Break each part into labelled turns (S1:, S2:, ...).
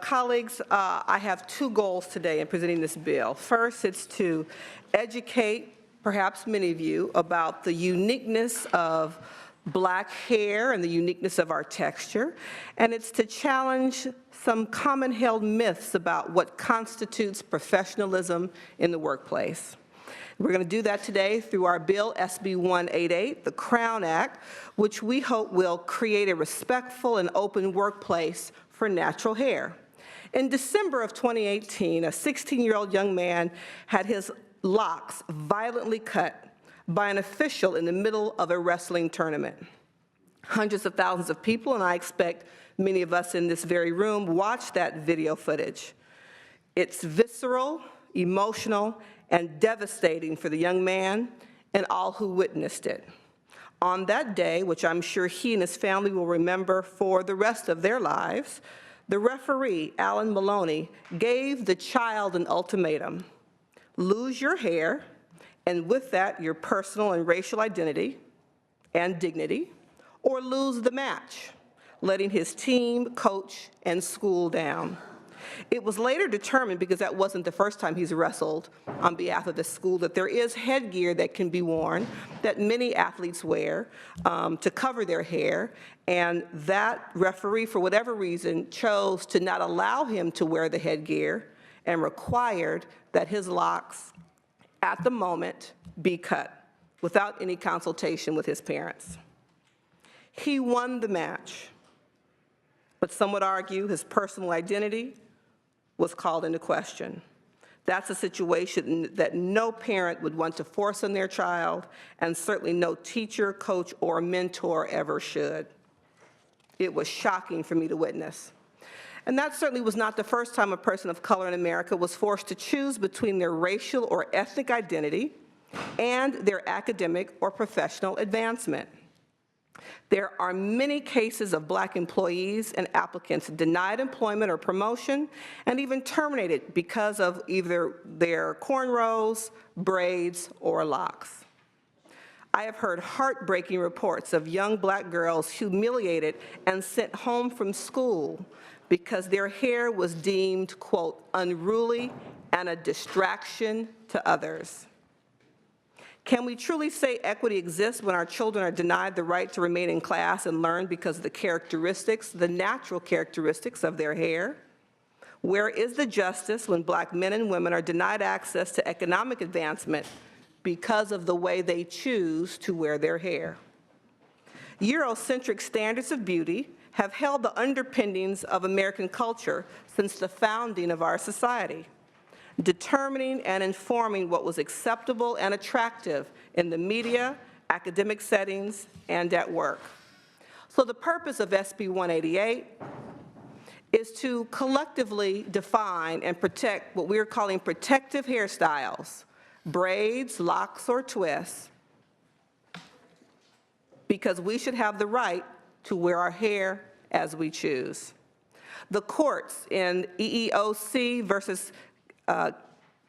S1: Colleagues, I have two goals today in presenting this bill. First, it's to educate, perhaps many of you, about the uniqueness of black hair and the uniqueness of our texture, and it's to challenge some common held myths about what constitutes professionalism in the workplace. We're going to do that today through our bill, SB 188, the Crown Act, which we hope will create a respectful and open workplace for natural hair. In December of 2018, a 16-year-old young man had his locks violently cut by an official in the middle of a wrestling tournament. Hundreds of thousands of people, and I expect many of us in this very room, watched that video footage. It's visceral, emotional, and devastating for the young man and all who witnessed it. On that day, which I'm sure he and his family will remember for the rest of their lives, the referee, Alan Maloney, gave the child an ultimatum: lose your hair, and with that, your personal and racial identity and dignity, or lose the match, letting his team, coach, and school down. It was later determined, because that wasn't the first time he's wrestled on behalf of the school, that there is headgear that can be worn that many athletes wear to cover their hair, and that referee, for whatever reason, chose to not allow him to wear the headgear and required that his locks, at the moment, be cut without any consultation with his parents. He won the match, but some would argue his personal identity was called into question. That's a situation that no parent would want to force on their child, and certainly no teacher, coach, or mentor ever should. It was shocking for me to witness. And that certainly was not the first time a person of color in America was forced to choose between their racial or ethnic identity and their academic or professional advancement. There are many cases of black employees and applicants denied employment or promotion and even terminated because of either their cornrows, braids, or locks. I have heard heartbreaking reports of young black girls humiliated and sent home from school because their hair was deemed, quote, unruly and a distraction to others. Can we truly say equity exists when our children are denied the right to remain in class and learn because of the characteristics, the natural characteristics of their hair? Where is the justice when black men and women are denied access to economic advancement because of the way they choose to wear their hair? Eurocentric standards of beauty have held the underpinnings of American culture since the founding of our society, determining and informing what was acceptable and attractive in the media, academic settings, and at work. So the purpose of SB 188 is to collectively define and protect what we're calling protective hairstyles, braids, locks, or twists, because we should have the right to wear our hair as we choose. The courts in EEOC versus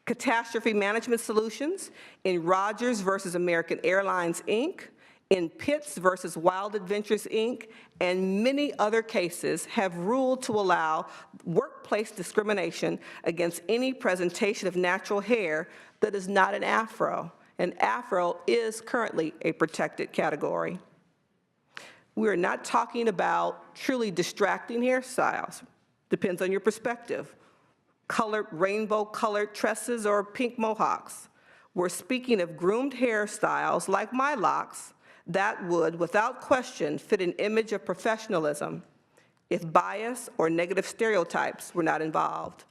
S1: Catastrophe Management Solutions, in Rogers versus American Airlines, Inc., in Pitts versus Wild Adventures, Inc., and many other cases have ruled to allow workplace discrimination against any presentation of natural hair that is not an afro. An afro is currently a protected category. We are not talking about truly distracting hairstyles. Depends on your perspective. Rainbow-colored tresses or pink mohawks. We're speaking of groomed hairstyles like my locks that would, without question, fit an image of professionalism if bias or negative stereotypes were not involved.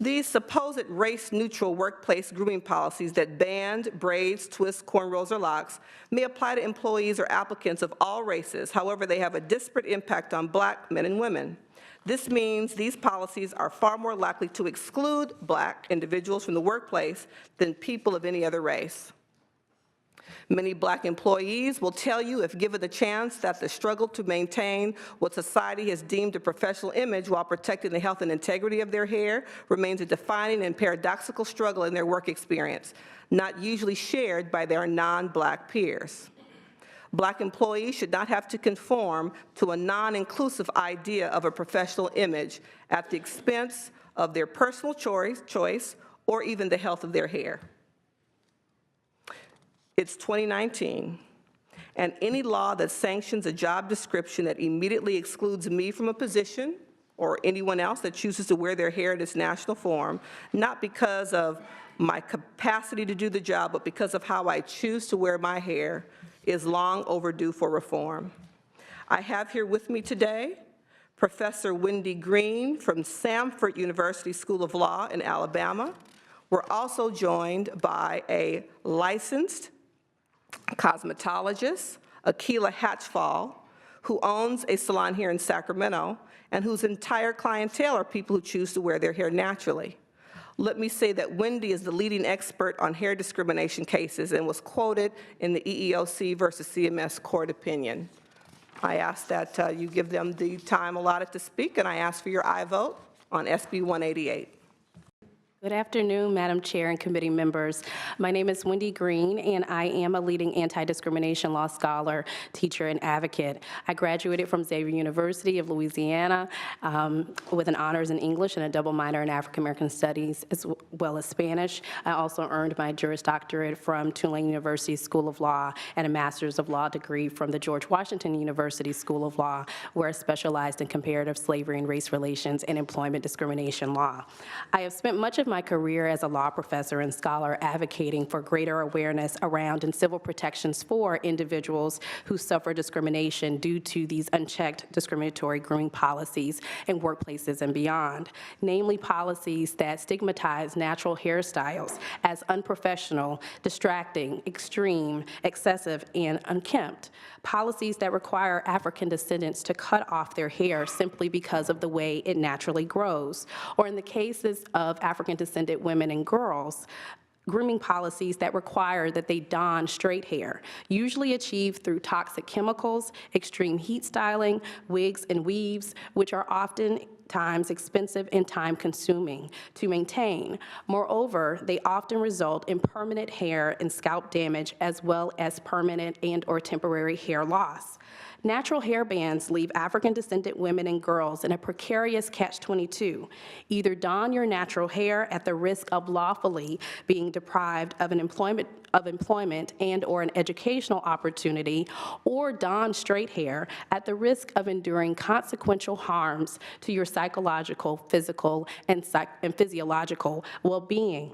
S1: These supposed race-neutral workplace grooming policies that banned braids, twists, cornrows, or locks may apply to employees or applicants of all races. However, they have a disparate impact on black men and women. This means these policies are far more likely to exclude black individuals from the workplace than people of any other race. Many black employees will tell you, if given the chance, that the struggle to maintain what society has deemed a professional image while protecting the health and integrity of their hair remains a defining and paradoxical struggle in their work experience, not usually shared by their non-black peers. Black employees should not have to conform to a non-inclusive idea of a professional image at the expense of their personal choice or even the health of their hair. It's 2019, and any law that sanctions a job description that immediately excludes me from a position or anyone else that chooses to wear their hair in its national form, not because of my capacity to do the job, but because of how I choose to wear my hair, is long overdue for reform. I have here with me today Professor Wendy Green from Samford University School of Law in Alabama. We're also joined by a licensed cosmetologist, Akila Hatchfall, who owns a salon here in Sacramento and whose entire clientele are people who choose to wear their hair naturally. Let me say that Wendy is the leading expert on hair discrimination cases and was quoted in the EEOC versus CMS court opinion. I ask that you give them the time allotted to speak, and I ask for your aye vote on SB 188.
S2: Good afternoon, Madam Chair and committee members. My name is Wendy Green, and I am a leading anti-discrimination law scholar, teacher, and advocate. I graduated from Xavier University of Louisiana with an honors in English and a double minor in African American Studies, as well as Spanish. I also earned my Juris Doctorate from Tulane University School of Law and a Master's of Law degree from the George Washington University School of Law, where I specialized in comparative slavery and race relations and employment discrimination law. I have spent much of my career as a law professor and scholar advocating for greater awareness around and civil protections for individuals who suffer discrimination due to these unchecked discriminatory grooming policies in workplaces and beyond, namely policies that stigmatize natural hairstyles as unprofessional, distracting, extreme, excessive, and unkempt, policies that require African descendants to cut off their hair simply because of the way it naturally grows, or in the cases of African descendant women and girls, grooming policies that require that they don straight hair, usually achieved through toxic chemicals, extreme heat styling, wigs and weaves, which are oftentimes expensive and time-consuming to maintain. Moreover, they often result in permanent hair and scalp damage, as well as permanent and/or temporary hair loss. Natural hair bans leave African descendant women and girls in a precarious catch-22. Either don your natural hair at the risk of lawfully being deprived of employment and/or an educational opportunity, or don straight hair at the risk of enduring consequential harms to your psychological, physical, and physiological well-being.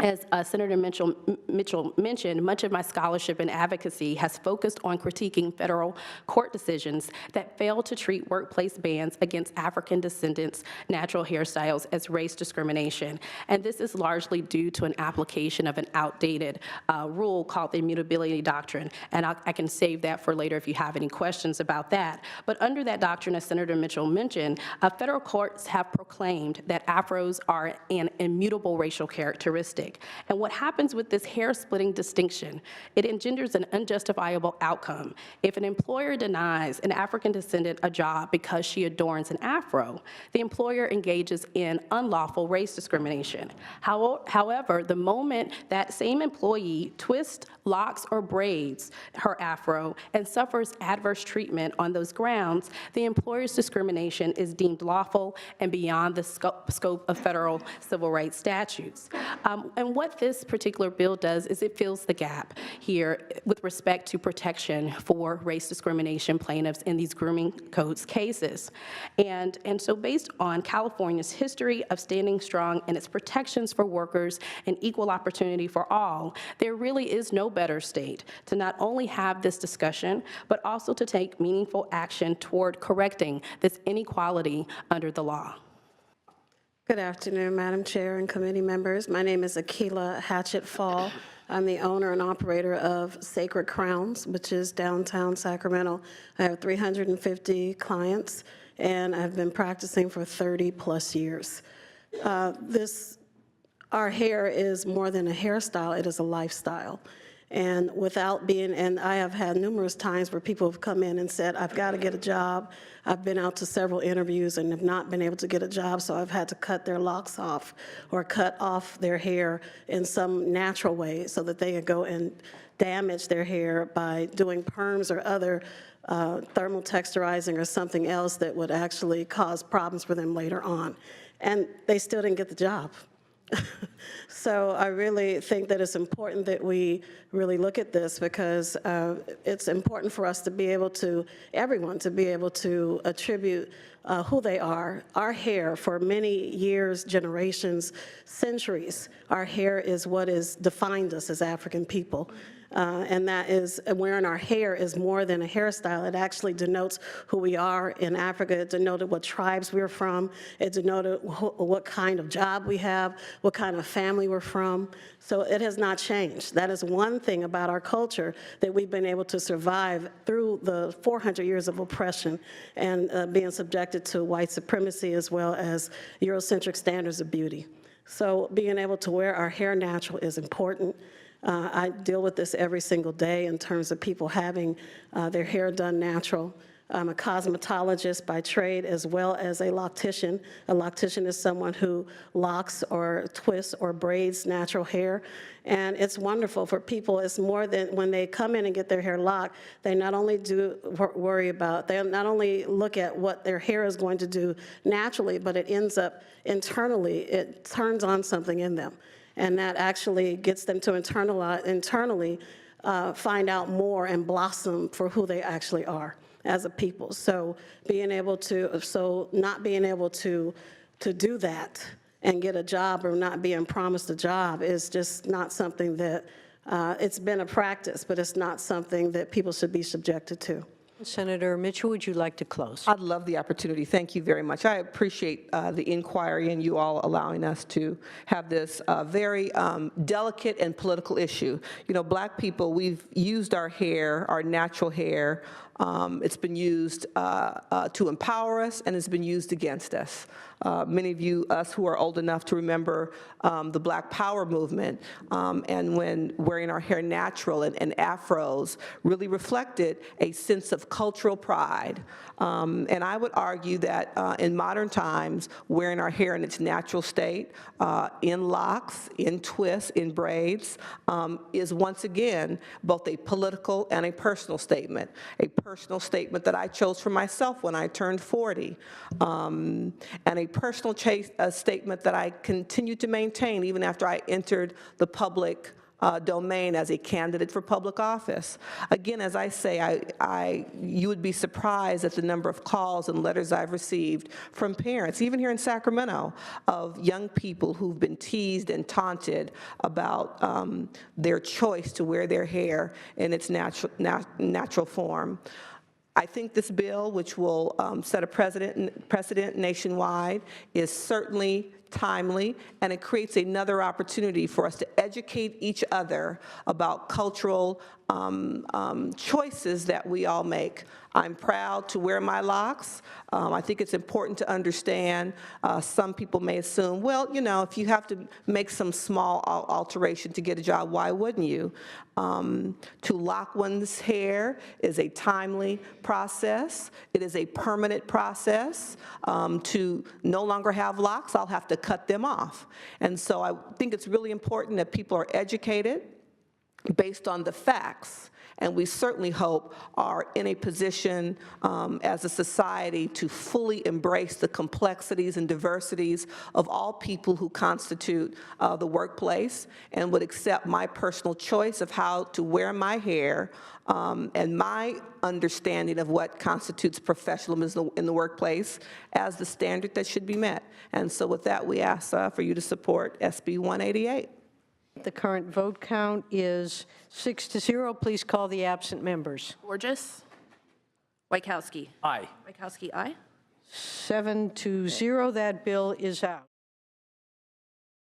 S2: As Senator Mitchell mentioned, much of my scholarship and advocacy has focused on critiquing federal court decisions that fail to treat workplace bans against African descendants' natural hairstyles as race discrimination. And this is largely due to an application of an outdated rule called the immutability doctrine. And I can save that for later if you have any questions about that. But under that doctrine, as Senator Mitchell mentioned, federal courts have proclaimed that afros are an immutable racial characteristic. And what happens with this hair-splitting distinction, it engenders an unjustifiable outcome. If an employer denies an African descendant a job because she adorns an afro, the employer engages in unlawful race discrimination. However, the moment that same employee twists, locks, or braids her afro and suffers adverse treatment on those grounds, the employer's discrimination is deemed lawful and beyond the scope of federal civil rights statutes. And what this particular bill does is it fills the gap here with respect to protection for race discrimination plaintiffs in these grooming codes cases. And so based on California's history of standing strong in its protections for workers and equal opportunity for all, there really is no better state to not only have this discussion, but also to take meaningful action toward correcting this inequality under the law.
S3: Good afternoon, Madam Chair and committee members. My name is Akila Hatchett-Fall. I'm the owner and operator of Sacred Crowns, which is downtown Sacramento. I have 350 clients, and I've been practicing for 30+ years. Our hair is more than a hairstyle, it is a lifestyle. And without being, and I have had numerous times where people have come in and said, I've got to get a job. I've been out to several interviews and have not been able to get a job, so I've had to cut their locks off or cut off their hair in some natural way so that they could go and damage their hair by doing perms or other thermal texturizing or something else that would actually cause problems for them later on. And they still didn't get the job. So I really think that it's important that we really look at this, because it's important for us to be able to, everyone to be able to attribute who they are. Our hair, for many years, generations, centuries, our hair is what has defined us as African people. And that is, wearing our hair is more than a hairstyle. It actually denotes who we are in Africa. It denoted what tribes we're from. It denoted what kind of job we have, what kind of family we're from. So it has not changed. That is one thing about our culture that we've been able to survive through the 400 years of oppression and being subjected to white supremacy as well as Eurocentric standards of beauty. So being able to wear our hair natural is important. I deal with this every single day in terms of people having their hair done natural. I'm a cosmetologist by trade as well as a loctician. A loctician is someone who locks or twists or braids natural hair. And it's wonderful for people. It's more than when they come in and get their hair locked, they not only worry about, they not only look at what their hair is going to do naturally, but it ends up internally, it turns on something in them. And that actually gets them to internally find out more and blossom for who they actually are as a people. So being able to, not being able to do that and get a job or not being promised a job is just not something that, it's been a practice, but it's not something that people should be subjected to.
S4: Senator Mitchell, would you like to close?
S1: I'd love the opportunity. Thank you very much. I appreciate the inquiry and you all allowing us to have this very delicate and political issue. You know, Black people, we've used our hair, our natural hair. It's been used to empower us, and it's been used against us. Many of you, us who are old enough to remember the Black Power movement, and when wearing our hair natural and afros really reflected a sense of cultural pride. And I would argue that in modern times, wearing our hair in its natural state, in locks, in twists, in braids, is once again both a political and a personal statement. A personal statement that I chose for myself when I turned 40, and a personal statement that I continue to maintain even after I entered the public domain as a candidate for public office. Again, as I say, you would be surprised at the number of calls and letters I've received from parents, even here in Sacramento, of young people who've been teased and taunted about their choice to wear their hair in its natural form. I think this bill, which will set a precedent nationwide, is certainly timely, and it creates another opportunity for us to educate each other about cultural choices that we all make. I'm proud to wear my locks. I think it's important to understand, some people may assume, well, you know, if you have to make some small alteration to get a job, why wouldn't you? To lock one's hair is a timely process. It is a permanent process. To no longer have locks, I'll have to cut them off. And so I think it's really important that people are educated based on the facts, and we certainly hope are in a position as a society to fully embrace the complexities and diversities of all people who constitute the workplace, and would accept my personal choice of how to wear my hair and my understanding of what constitutes professionalism in the workplace as the standard that should be met. And so with that, we ask for you to support SB 188.
S4: The current vote count is 6-0. Please call the absent members.
S5: Borges. Wachowski.
S6: Aye.
S5: Wachowski, aye.
S4: 7-0. That bill is out.